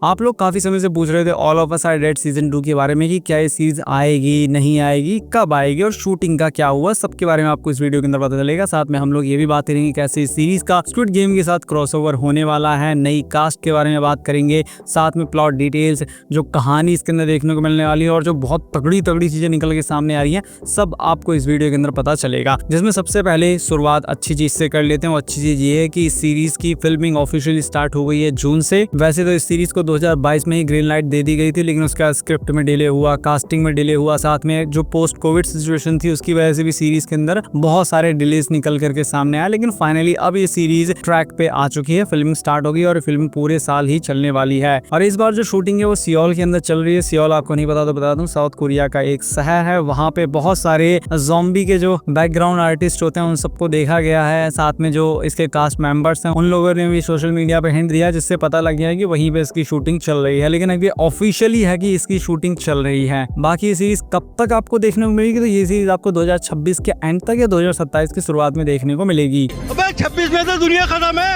आप लोग काफी समय से पूछ रहे थे All of Us Are Dead season 2 के बारे में कि क्या ये सीरीज आएगी नहीं आएगी, कब आएगी और शूटिंग का क्या हुआ, सबके बारे में आपको इस वीडियो के अंदर पता चलेगा। साथ में हम लोग ये भी बात करेंगे कैसे इस सीरीज का स्क्विड गेम के साथ क्रॉसओवर होने वाला है, नई कास्ट के बारे में बात करेंगे, साथ में प्लॉट डिटेल्स, जो कहानी इसके अंदर देखने को मिलने वाली है और जो बहुत तगड़ी तगड़ी चीजें निकल के सामने आ रही है, सब आपको इस वीडियो के अंदर पता चलेगा। जिसमें सबसे पहले शुरुआत अच्छी चीज से कर लेते हैं। वो अच्छी चीज ये है कि इस सीरीज की फिल्मिंग ऑफिशियली स्टार्ट हो गई है जून से। वैसे तो इस सीरीज को 2022 में ही ग्रीन लाइट दे दी गई थी, लेकिन उसका स्क्रिप्ट में डिले हुआ, कास्टिंग में डिले हुआ, साथ में जो पोस्ट कोविड सिचुएशन थी उसकी वजह से भी सीरीज के अंदर बहुत सारे डिलेस निकल करके सामने आए। लेकिन फाइनली अब ये सीरीज ट्रैक पे आ चुकी है, फिल्मिंग स्टार्ट हो गई और फिल्म पूरे साल ही चलने वाली है। और इस बार जो शूटिंग है वो सियोल के अंदर चल रही है। सियोल आपको नहीं पता तो बता दूं, साउथ कोरिया का एक शहर है। वहाँ पे बहुत सारे ज़ॉम्बी के जो बैकग्राउंड आर्टिस्ट होते हैं उन सबको देखा गया है। साथ में जो इसके कास्ट मेंबर्स हैं उन लोगों ने भी सोशल मीडिया पे हिंट दिया, जिससे पता लग गया है कि वहीं पे इसकी शूटिंग चल रही है। लेकिन अभी ऑफिशियली है कि इसकी शूटिंग चल रही है। बाकी ये सीरीज कब तक आपको देखने को मिलेगी, तो ये सीरीज आपको 2026 के एंड तक या 2027 की शुरुआत में देखने को मिलेगी। अबे 26 में तो दुनिया खत्म है।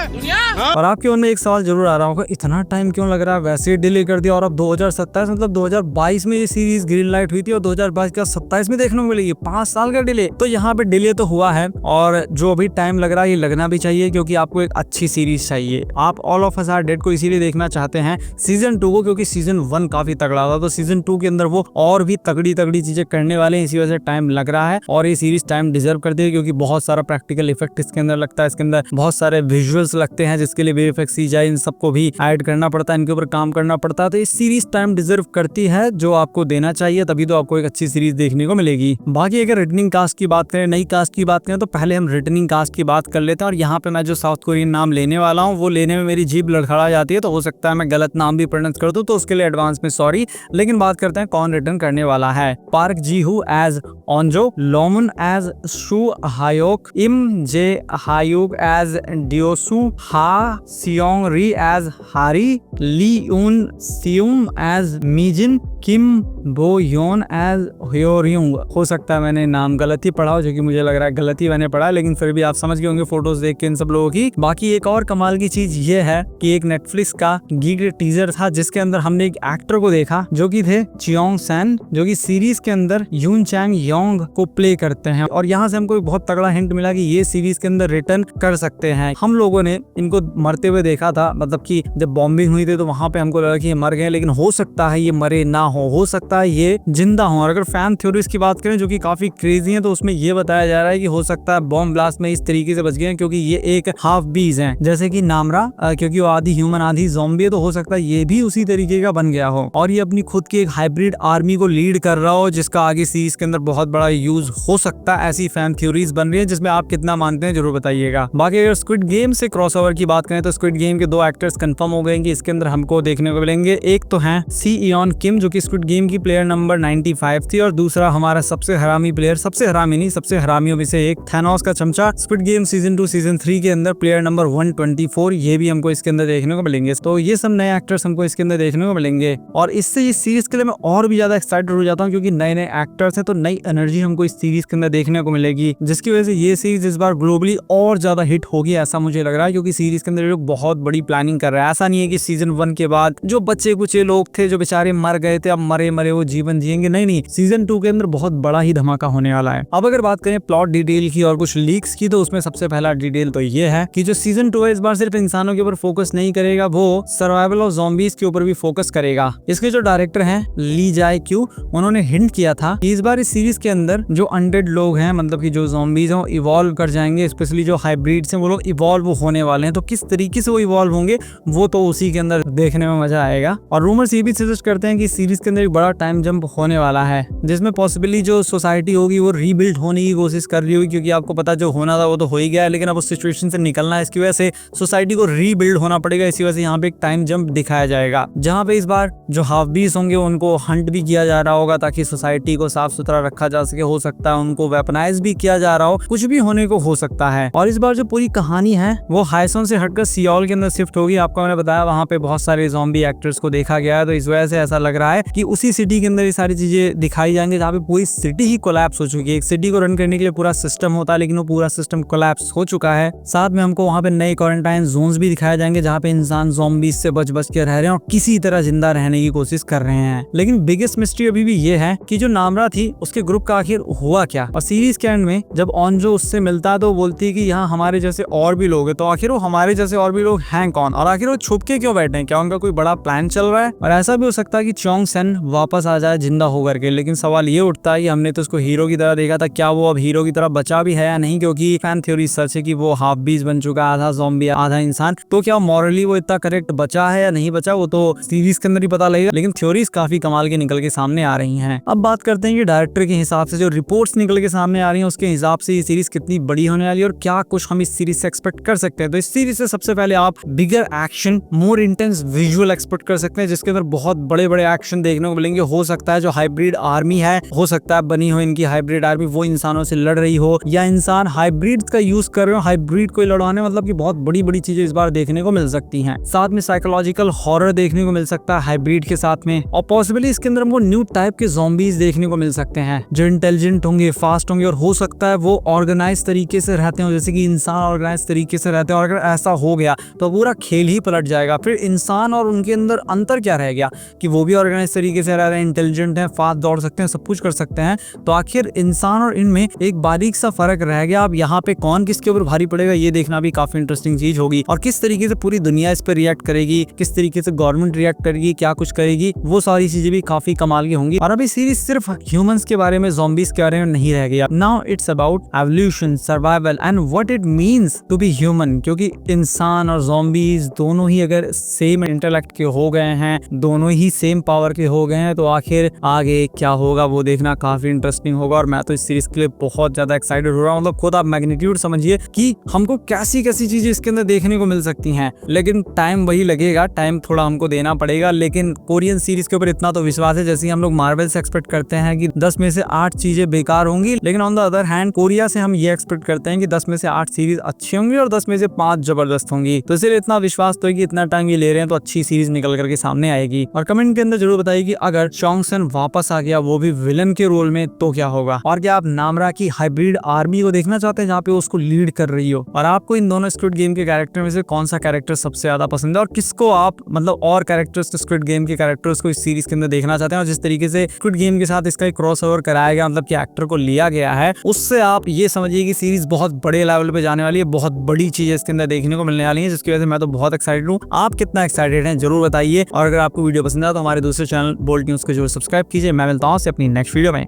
हाँ? और आपके मन में एक सवाल जरूर आ रहा होगा, इतना टाइम क्यों लग रहा है, वैसे ही डिले कर दिया और अब 2027 मतलब 2022 में ये सीरीज ग्रीन लाइट हुई थी और 2022 का 27 में देखने को मिलेगी। 5 साल का डिले। तो यहाँ पे डिले तो हुआ है और जो भी टाइम लग रहा है ये लगना भी चाहिए, क्योंकि आपको एक अच्छी सीरीज चाहिए। आप All of Us Are Dead को इसीलिए देखना चाहते हैं सीजन 2 को, क्योंकि सीजन 1 काफी तगड़ा था। तो सीजन 2 के अंदर वो और भी तगड़ी तगड़ी चीजें करने वाले हैं, इसी वजह से टाइम लग रहा है और ये सीरीज टाइम डिजर्व करती है, क्योंकि बहुत सारा प्रैक्टिकल इफेक्ट इसके अंदर लगता है। इसके अंदर बहुत सारे विजुअल्स लगते हैं, जिसके लिए वीएफएक्स सीजीआई इन सबको भी ऐड करना पड़ता है, इनके ऊपर काम करना पड़ता है। तो इस सीरीज टाइम डिजर्व करती है, जो आपको देना चाहिए, तभी तो आपको एक अच्छी सीरीज देखने को मिलेगी। बाकी अगर रिटर्निंग कास्ट की बात करें, नई कास्ट की बात करें, तो पहले हम रिटर्निंग कास्ट की बात कर लेते हैं। और यहाँ पे मैं जो साउथ कोरियन नाम लेने वाला हूँ वो लेने में मेरी जीभ लड़खड़ा जाती है, तो हो सकता है मैं गलत नाम भी प्रोनाउंस कर दूं, तो उसके लिए एडवांस में सॉरी। लेकिन बात करते हैं कौन रिटर्न करने वाला है। पार्क जी हू एज ओंजो, लोमन एज शू हायोक, इम जे हायुक एज डियोसू, हा सियोंग री एज हारी, ली यून सियुम एज मीजिन, किम बो योन एज ह्योरिंग। हो सकता है मैंने नाम गलत ही पढ़ा हो, जो कि मुझे लग रहा है गलत ही मैंने पढ़ा, लेकिन फिर भी आप समझ गए होंगे फोटोज देख के इन सब लोगों की। बाकी एक और कमाल की चीज ये है कि एक नेटफ्लिक्स का गीक टीजर था, जिसके अंदर हमने एक एक्टर को देखा जो कि थे चियोंग सैन, जो कि सीरीज के अंदर यून चैंग योंग को प्ले करते हैं। और यहाँ से हमको एक बहुत तगड़ा हिंट मिला कि ये सीरीज के अंदर रिटर्न कर सकते हैं। हम लोगों ने इनको मरते हुए देखा था, मतलब कि जब बॉम्बिंग हुई थी तो वहां पे हमको लगा कि ये मर गए, लेकिन हो सकता है ये मरे ना हो सकता है ये जिंदा हो। और अगर फैन थ्योरीज की बात करें जो कि काफी क्रेजी है, तो उसमें ये बताया जा रहा है कि हो सकता है बॉम्ब ब्लास्ट में इस तरीके से बच गए, क्योंकि ये एक हाफ बीज है, जैसे कि नामरा, क्योंकि वो आधी ह्यूमन आधी ज़ॉम्बी है, तो हो सकता है ये भी उसी तरीके का बन गया हो और ये अपनी खुद की एक हाइब्रिड आर्मी को लीड कर रहा हो, जिसका आगे सीरीज के अंदर बहुत बड़ा यूज हो सकता है। ऐसी फैन थ्योरीज बन रही है, जिसमें आप कितना मानते हैं जरूर बताइएगा। बाकी अगर स्क्विड गेम से क्रॉसओवर की बात करें, तो स्क्विड गेम के 2 एक्टर्स कंफर्म हो गए कि इसके अंदर हमको देखने को मिलेंगे। एक तो है सी इयॉन किम, जो कि स्क्विड गेम की प्लेयर नंबर 95 थी, और दूसरा हमारा सबसे हरामी प्लेयर, सबसे हरामी नहीं, सबसे हरामियों में से एक, थैनोस का चमचा, स्क्विड गेम सीजन 2 सीजन 3 के अंदर प्लेयर नंबर 124, ये भी हमको इसके अंदर देखने को मिलेंगे। तो ये सब नए एक्टर्स हमको इसके अंदर देखने को मिलेंगे और इससे इस सीरीज के लिए मैं और भी ज्यादा एक्साइटेड हो जाता हूँ, क्योंकि नए नए एक्टर्स हैं, तो नई एनर्जी हमको इस सीरीज के अंदर देखने को मिलेगी, जिसकी वजह से ये सीरीज इस बार ग्लोबली और ज्यादा हिट होगी, ऐसा मुझे लग रहा है। क्योंकि सीरीज के अंदर लोग बहुत बड़ी प्लानिंग कर रहे हैं। ऐसा नहीं है कि सीजन 1 के बाद जो बच्चे कुचे लोग थे जो बेचारे मर गए थे, अब मरे मरे वो जीवन जिएंगे, नहीं, सीजन 2 के अंदर बहुत बड़ा ही धमाका होने वाला है। अब अगर बात करें प्लॉट डिटेल की और कुछ लीक्स की, तो उसमें सबसे पहला डिटेल तो ये है कि जो सीजन 2 है इस बार सिर्फ इंसानों के ऊपर फोकस नहीं करेगा, वो सर्वाइवल ऑफ ज़ॉम्बीज के ऊपर भी फोकस करेगा। इसके जो डायरेक्टर हैं ली जाए क्यू, उन्होंने हिंट किया था कि इस बार इस सीरीज के अंदर जो अनडेड लोग हैं, मतलब कि जो ज़ॉम्बीज हैं, इवॉल्व कर जाएंगे, स्पेशली जो हाइब्रिड्स हैं वो लोग इवॉल्व होने वाले हैं। तो किस तरीके से वो इवॉल्व होंगे वो तो उसी के अंदर देखने में मजा आएगा। और रूमर्स ये भी सजेस्ट करते हैं कि सीरीज के अंदर एक बड़ा टाइम जंप होने वाला है, जिसमें पॉसिबली जो सोसाइटी होगी वो रीबिल्ड होने की कोशिश कर रही होगी, क्योंकि आपको पता जो होना था वो तो हो ही गया है, लेकिन अब उस सिचुएशन से निकलना है, इसकी वजह से सोसाइटी को रीबिल्ड होना पड़ेगा। इसी वजह से यहाँ पे एक टाइम जंप दिखाया जाएगा, जहाँ पे इस बार जो हाफ बीस होंगे उनको हंट भी किया जा रहा होगा, ताकि सोसाइटी को साफ सुथरा रखा जा सके। हो सकता है उनको वेपनाइज भी किया जा रहा हो, कुछ भी होने को हो सकता है। और इस बार जो पूरी कहानी है वो हायसोन से हटकर सियोल के अंदर शिफ्ट होगी। आपको मैंने बताया वहाँ पे बहुत सारे ज़ॉम्बी एक्टर्स को देखा गया है, तो इस वजह से ऐसा लग रहा है कि उसी सिटी के अंदर ये सारी चीजें दिखाई जाएंगी जहाँ पे पूरी सिटी ही कोलैप्स हो चुकी है। एक सिटी को रन करने के लिए पूरा सिस्टम होता है, लेकिन वो पूरा सिस्टम कोलैप्स हो चुका है। साथ में हमको वहाँ पे नए क्वारंटाइन जोन्स भी दिखाए जाएंगे जहाँ पे इंसान ज़ॉम्बीज से बच के रह रहे हैं और किसी तरह जिंदा रहने की कोशिश कर रहे हैं। लेकिन बिगेस्ट मिस्ट्री अभी भी ये है कि जो नामरा थी उसके ग्रुप का आखिर हुआ क्या। और सीरीज के एंड में जब ऑनजो उससे मिलता है तो बोलती है कि यहाँ हमारे जैसे और भी लोग हैं, तो आखिर वो हमारे जैसे और भी लोग हैं कौन, और आखिर वो छुप के क्यों बैठे हैं, क्या उनका कोई बड़ा प्लान चल रहा है। और ऐसा भी हो सकता है कि चोंग सेन वापस आ जाए जिंदा होकर के। लेकिन सवाल ये उठता है कि हमने तो उसको हीरो की तरह देखा था, क्या वो अब हीरो की तरह बचा भी है या नहीं, क्योंकि फैन थ्योरी सच है कि वो हाफ बीज बन चुका है, आधा ज़ॉम्बी आधा इंसान। तो क्या मॉरली वो इतना करेक्ट बचा है या नहीं बचा वो तो सीरीज के अंदर ही पता लगेगा। लेकिन थ्योरीज काफी कमाल के निकल के सामने आ रही हैं। अब बात करते हैं कि डायरेक्टर के हिसाब से जो रिपोर्ट्स निकल के सामने आ रही हैं उसके हिसाब से ये सीरीज कितनी बड़ी होने वाली है और क्या कुछ हम इस सीरीज से एक्सपेक्ट कर सकते हैं। तो इस सीरीज से सबसे पहले आप bigger action, more intense visual expect कर सकते हैं, जिसके अंदर बहुत बड़े बड़े एक्शन देखने को मिलेंगे। हो सकता है जो हाइब्रिड आर्मी है, हो सकता है बनी हो इनकी हाइब्रिड आर्मी वो इंसानों से लड़ रही हो, या इंसान हाइब्रिड का यूज कर रहे हो हाइब्रिड को लड़वाने, मतलब कि बहुत बड़ी बड़ी चीजें इस बार देखने को मिल सकती हैं। साथ में साइकोलॉजिकल हॉरर देखने को मिल सकता है हाइब्रिड के साथ में, और पॉसिबली इसके अंदर हमको न्यू टाइप के ज़ॉम्बीज देखने को मिल सकते हैं जो इंटेलिजेंट होंगे, फास्ट होंगे, और हो सकता है वो ऑर्गेनाइज तरीके से रहते हो जैसे कि इंसान ऑर्गेनाइज तरीके से रहते हैं। और अगर ऐसा हो गया तो पूरा खेल ही पलट जाएगा। फिर इंसान और उनके अंदर अंतर क्या रह गया कि वो भी ऑर्गेनाइज तरीके से रह रहे हैं, इंटेलिजेंट हैं, फास्ट दौड़ सकते हैं, सब कुछ कर सकते हैं, तो आखिर इंसान और इनमें एक बारीक सा फर्क रह गया। अब यहाँ पे कौन किसके ऊपर भारी पड़ेगा ये देखना भी काफी इंटरेस्टिंग चीज होगी, और किस तरीके से पूरी दुनिया इस पर रिएक्ट करेगी, किस तरीके से गवर्नमेंट रिएक्ट करेगी, क्या कुछ करेगी, वो सारी चीजें भी काफी कमाल की होंगी। और अभी सीरीज सिर्फ ह्यूमंस के बारे में, ज़ॉम्बीज के बारे में नहीं रह गया। Now it's about evolution, survival and what it means to be human, क्योंकि इंसान और ज़ॉम्बीज दोनों ही अगर सेम इंटेलेक्ट के हो गए हैं, दोनों ही सेम पावर के हो गए हैं, तो आखिर आगे क्या होगा वो देखना काफी इंटरेस्टिंग होगा। और मैं तो इस सीरीज के लिए बहुत ज्यादा एक्साइटेड हो रहा हूँ। मतलब खुद आप मैग्नीट्यूड समझिए कि हमको कैसी कैसी चीजें इसके अंदर देखने को मिल सकती हैं। लेकिन टाइम वही लगेगा, टाइम थोड़ा हमको देना पड़ेगा। लेकिन कोरियन सीरीज के ऊपर इतना तो विश्वास है, जैसे हम लोग मार्वल से एक्सपेक्ट करते हैं कि 10 में से 8 चीजें बेकार होंगी, लेकिन on the other hand Korea से हम ये एक्सपेक्ट करते हैं कि 10 में से 8 सीरीज अच्छी होंगी और 10 में से 5 जबरदस्त होंगी। तो इसलिए इतना विश्वास तो है कि इतना टाइम ये ले रहे हैं तो अच्छी सीरीज निकल करके सामने आएगी। और कमेंट के अंदर जरूर बताइए कि अगर चोंग सेन वापस आ गया वो भी विलन के रोल में तो क्या होगा, और क्या आप नामरा की हाइब्रिड आर्मी को देखना चाहते हैं जहाँ पे उसको लीड कर रही हो। और आपको इन दोनों स्क्विड गेम के कैरेक्टर में से कौन सा कैरेक्टर सबसे ज्यादा पसंद है, और किसको आप मतलब और कैरेक्टर्स स्क्विड गेम के कैरेक्टर्स को इस सीरीज के अंदर देखना चाहते हैं। और जिस तरीके से स्क्विड गेम के साथ इसका क्रॉस ओवर कराया गया, मतलब कि एक्टर को लिया गया है, उससे आप ये समझिए कि सीरीज बहुत बड़े लेवल पे जाने वाली है, बहुत बड़ी चीज इसके अंदर देखने को मिलने वाली है, जिसकी वजह से मैं तो बहुत एक्साइटेड हूँ। आप कितना एक्साइटेड हैं जरूर बताइए। और अगर आपको वीडियो पसंद आया तो हमारे दूसरे चैनल बोल्ट न्यूज को जरूर सब्सक्राइब कीजिए। मैं मिलता हूँ आपसे अपनी नेक्स्ट वीडियो में।